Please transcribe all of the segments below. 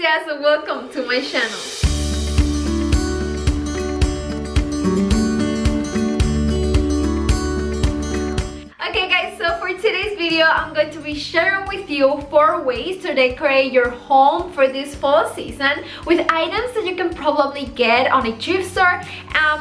cositas, welcome to my channel. Okay guys, so for today's video, I'm going to be sharing with you 4 ways to decorate your home for this fall season with items that you can probably get on a thrift store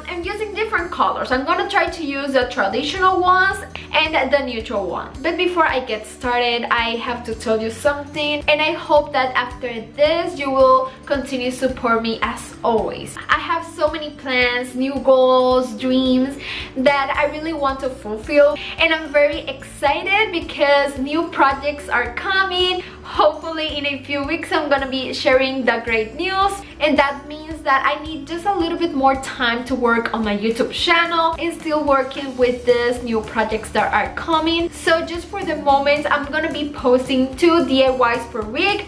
and using different colors. I'm gonna try to use the traditional ones and the neutral ones. But before I get started, I have to tell you something, and I hope that after this you will continue to support me as always. I have so many plans, new goals, dreams that I really want to fulfill, and I'm very excited because new projects are coming. Hopefully in a few weeks I'm gonna be sharing the great news, and that means that I need just a little bit more time to work on my YouTube channel and still working with these new projects that are coming. So just for the moment, I'm gonna be posting 2 DIYs per week,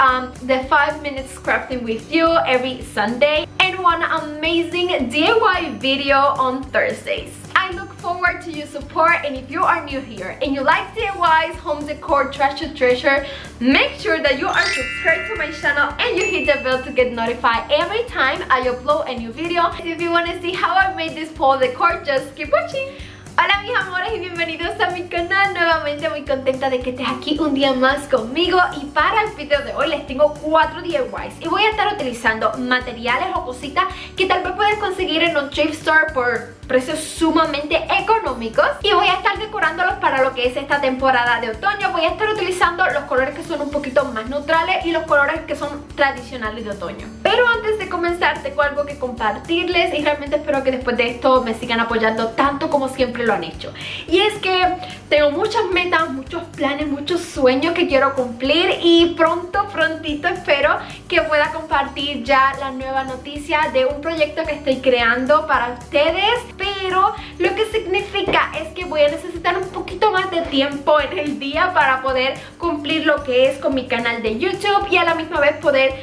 the 5 minutes crafting with you every Sunday, and one amazing DIY video on Thursdays. I look forward to your support, and if you are new here and you like DIYs, home decor, trash to treasure, make sure that you are subscribed to my channel and you hit the bell to get notified every time I upload a new video. If you want to see how I made this fall decor, just keep watching. Hola mis amores y bienvenidos a mi canal. Nuevamente muy contenta de que estés aquí un día más conmigo, y para el video de hoy les tengo 4 DIYs y voy a estar utilizando materiales o cositas que tal vez puedes conseguir en un thrift store por precios sumamente económicos, y voy a estar decorándolos para lo que es esta temporada de otoño. Voy a estar utilizando los colores que son un poquito más neutrales y los colores que son tradicionales de otoño. Pero antes de comenzar tengo algo que compartirles, y realmente espero que después de esto me sigan apoyando tanto como siempre lo han hecho. Y es que tengo muchas metas, muchos planes, muchos sueños que quiero cumplir, y prontito espero que pueda compartir ya la nueva noticia de un proyecto que estoy creando para ustedes. Pero lo que significa es que voy a necesitar un poquito más de tiempo en el día para poder cumplir lo que es con mi canal de YouTube, y a la misma vez poder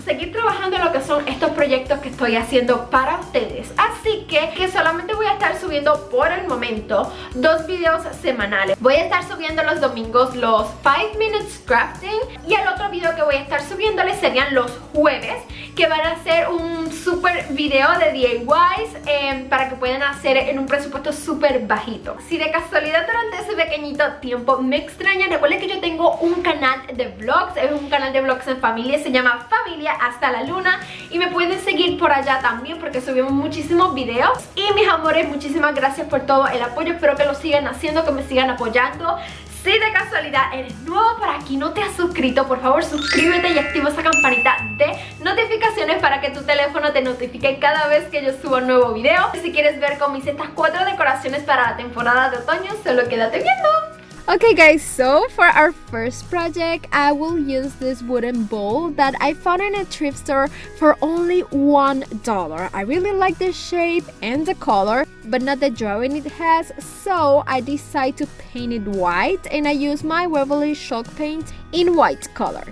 seguir trabajando en lo que son estos proyectos que estoy haciendo para ustedes. Así que solamente voy a estar subiendo por el momento 2 videos semanales. Voy a estar subiendo los domingos los 5 minutes crafting, y el otro video que voy a estar subiéndoles serían los jueves, que van a ser un super video de DIYs para que puedan hacer en un presupuesto súper bajito. Si de casualidad durante ese pequeñito tiempo me extrañan, recuerden que yo tengo un canal de vlogs, es un canal de vlogs en familia, se llama Familia Hasta la Luna, y me pueden seguir por allá también porque subimos muchísimos videos. Y mis amores, muchísimas gracias por todo el apoyo, espero que lo sigan haciendo, que me sigan apoyando. Si de casualidad eres nuevo por aquí, no te has suscrito, por favor suscríbete y activa esa campanita de notificaciones para que tu teléfono te notifique cada vez que yo subo un nuevo video. Si quieres ver cómo hice estas 4 decoraciones para la temporada de otoño, solo quédate viendo. Okay guys, so for our first project, I will use this wooden bowl that I found in a thrift store for only $1. I really like the shape and the color, but not the drawing it has, so I decided to paint it white, and I use my Waverly chalk paint in white color.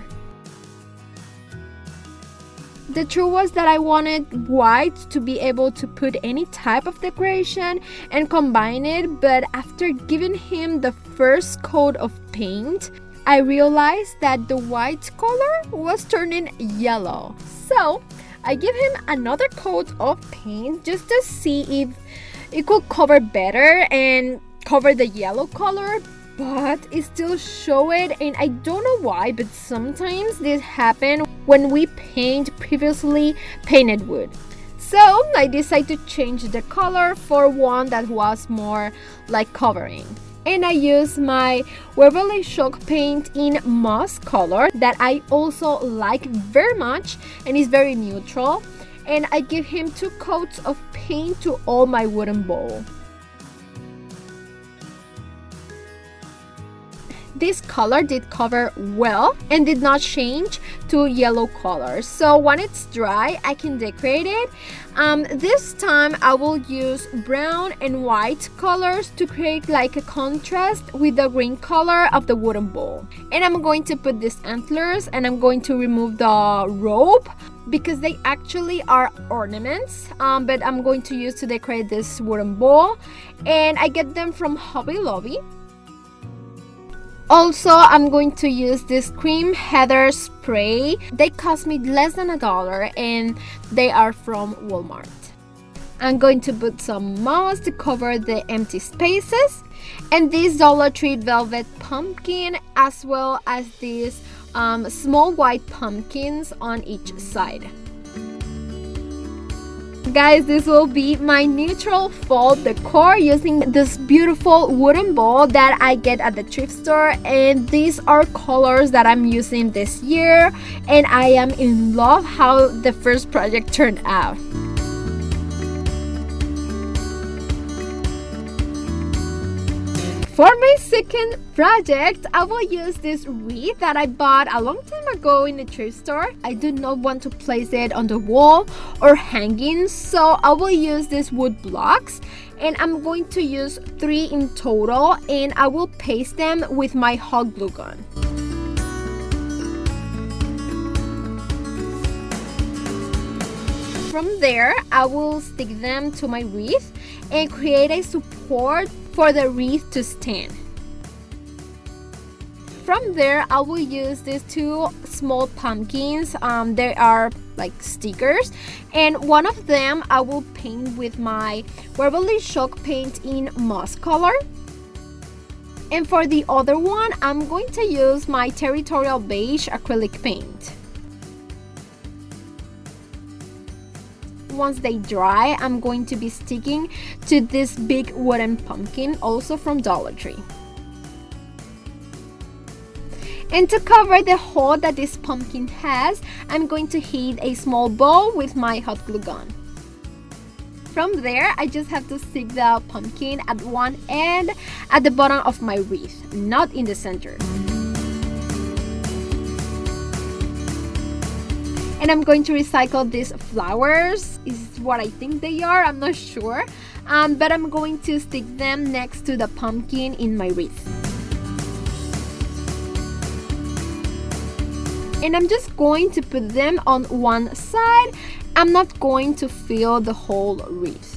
The truth was that I wanted white to be able to put any type of decoration and combine it, but after giving him the first coat of paint, I realized that the white color was turning yellow. So I give him another coat of paint just to see if it could cover better and cover the yellow color, but it still showed it, and I don't know why, but sometimes this happens when we paint previously painted wood. So I decided to change the color for one that was more like covering, and I use my Waverly chalk paint in moss color that I also like very much and is very neutral, and I give him 2 coats of paint to all my wooden bowl. This color did cover well and did not change to yellow color, so when it's dry I can decorate it. This time I will use brown and white colors to create like a contrast with the green color of the wooden bowl. And I'm going to put these antlers, and I'm going to remove the rope because they actually are ornaments, but I'm going to use to decorate this wooden bowl, and I get them from Hobby Lobby. Also, I'm going to use this cream heather spray. They cost me less than $1 and they are from Walmart. I'm going to put some moss to cover the empty spaces, and this Dollar Tree velvet pumpkin, as well as these small white pumpkins on each side. Guys, this will be my neutral fall decor using this beautiful wooden bowl that I get at the thrift store, and these are colors that I'm using this year, and I am in love how the first project turned out. For my second project, I will use this wreath that I bought a long time ago in the thrift store. I do not want to place it on the wall or hanging, so I will use these wood blocks, and I'm going to use 3 in total, and I will paste them with my hot glue gun. From there, I will stick them to my wreath and create a support for the wreath to stand. From there, I will use these 2 small pumpkins. They are like stickers, and one of them I will paint with my Waverly chalk paint in moss color. And for the other one, I'm going to use my Territorial Beige acrylic paint. Once they dry, I'm going to be sticking to this big wooden pumpkin, also from Dollar Tree. And to cover the hole that this pumpkin has, I'm going to heat a small bowl with my hot glue gun. From there, I just have to stick the pumpkin at one end at the bottom of my wreath, not in the center. And I'm going to recycle these flowers, is what I think they are, I'm not sure. But I'm going to stick them next to the pumpkin in my wreath. And I'm just going to put them on one side. I'm not going to fill the whole wreath.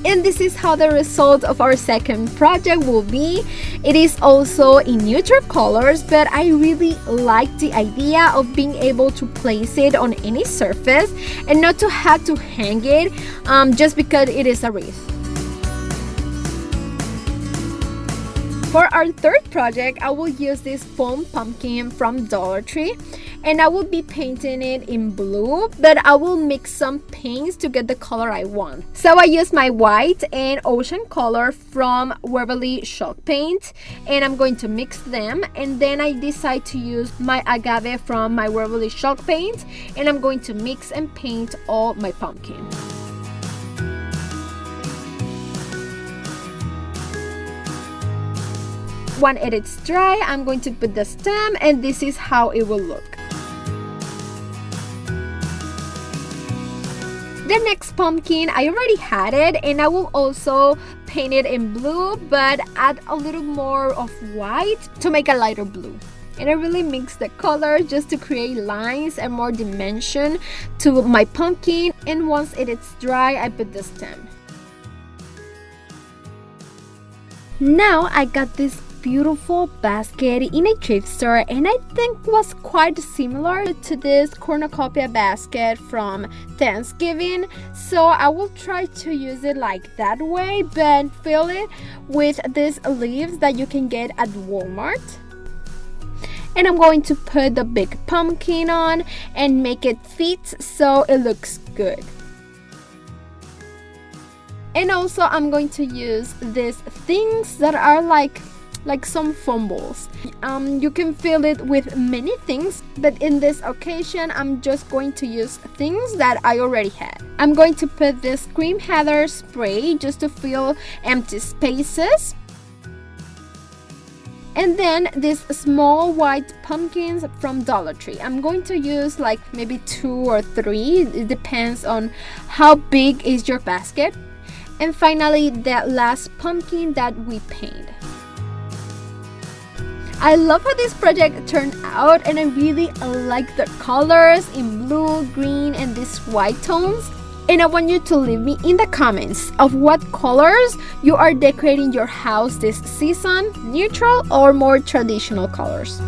And this is how the result of our second project will be. It is also in neutral colors, but I really like the idea of being able to place it on any surface and not to have to hang it just because it is a wreath. For our third project, I will use this foam pumpkin from Dollar Tree, and I will be painting it in blue, but I will mix some paints to get the color I want. So I use my white and ocean color from Waverly chalk paint, and I'm going to mix them, and then I decide to use my agave from my Waverly chalk paint, and I'm going to mix and paint all my pumpkin. When it is dry, I'm going to put the stem, and this is how it will look. The next pumpkin, I already had it, and I will also paint it in blue, but add a little more of white to make a lighter blue. And I really mix the colors just to create lines and more dimension to my pumpkin, and once it is dry, I put the stem. Now I got this beautiful basket in a thrift store, and I think was quite similar to this cornucopia basket from Thanksgiving, so I will try to use it like that way, but fill it with these leaves that you can get at Walmart. And I'm going to put the big pumpkin on and make it fit so it looks good. And also I'm going to use these things that are like some foam balls. You can fill it with many things, but in this occasion I'm just going to use things that I already had. I'm going to put this cream heather spray just to fill empty spaces. And then these small white pumpkins from Dollar Tree. I'm going to use like maybe 2 or 3. It depends on how big is your basket. And finally, the last pumpkin that we paint. I love how this project turned out, and I really like the colors in blue, green, and these white tones. And I want you to leave me in the comments of what colors you are decorating your house this season, neutral or more traditional colors.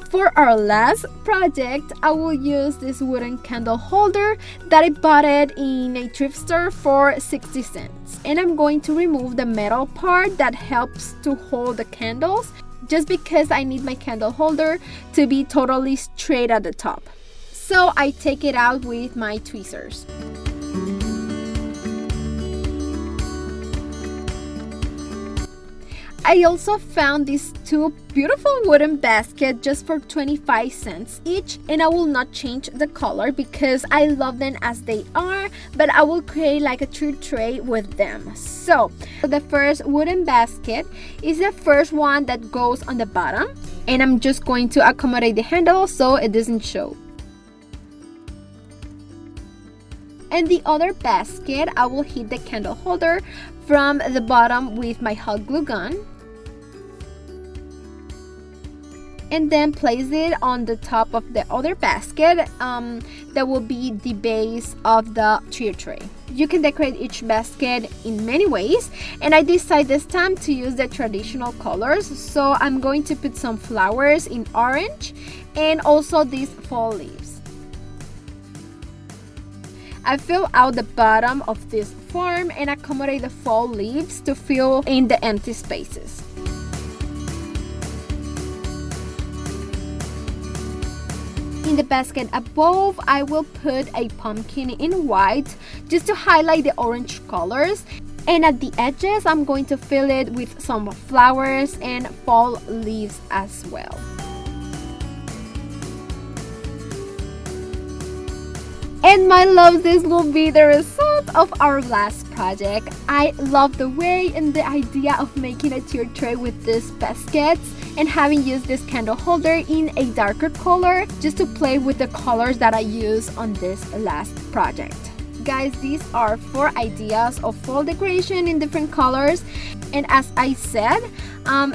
For our last project, I will use this wooden candle holder that I bought it in a thrift store for 60 cents. And I'm going to remove the metal part that helps to hold the candles, just because I need my candle holder to be totally straight at the top. So I take it out with my tweezers. I also found these two beautiful wooden baskets just for 25 cents each, and I will not change the color because I love them as they are, but I will create like a true tray with them. So the first wooden basket is the first one that goes on the bottom, and I'm just going to accommodate the handle so it doesn't show. And the other basket, I will hit the candle holder from the bottom with my hot glue gun, and then place it on the top of the other basket that will be the base of the tier tray. You can decorate each basket in many ways, and I decided this time to use the traditional colors, so I'm going to put some flowers in orange and also these fall leaves. I fill out the bottom of this form and accommodate the fall leaves to fill in the empty spaces. In the basket above, I will put a pumpkin in white just to highlight the orange colors, and at the edges I'm going to fill it with some flowers and fall leaves as well. And my love, this will be the result of our last project. I love the way and the idea of making a tier tray with these baskets and having used this candle holder in a darker color just to play with the colors that I use on this last project. Guys, these are 4 ideas of fall decoration in different colors, and as I said,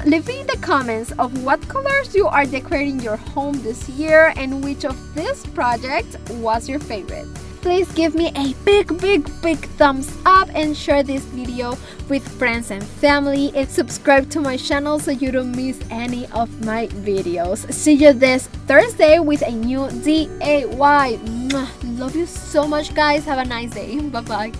leave me in the comments of what colors you are decorating your home this year and which of this project was your favorite. Please give me a big thumbs up and share this video with friends and family, and subscribe to my channel so you don't miss any of my videos. See you this Thursday with a new DIY. Love you so much, guys. Have a nice day. Bye bye.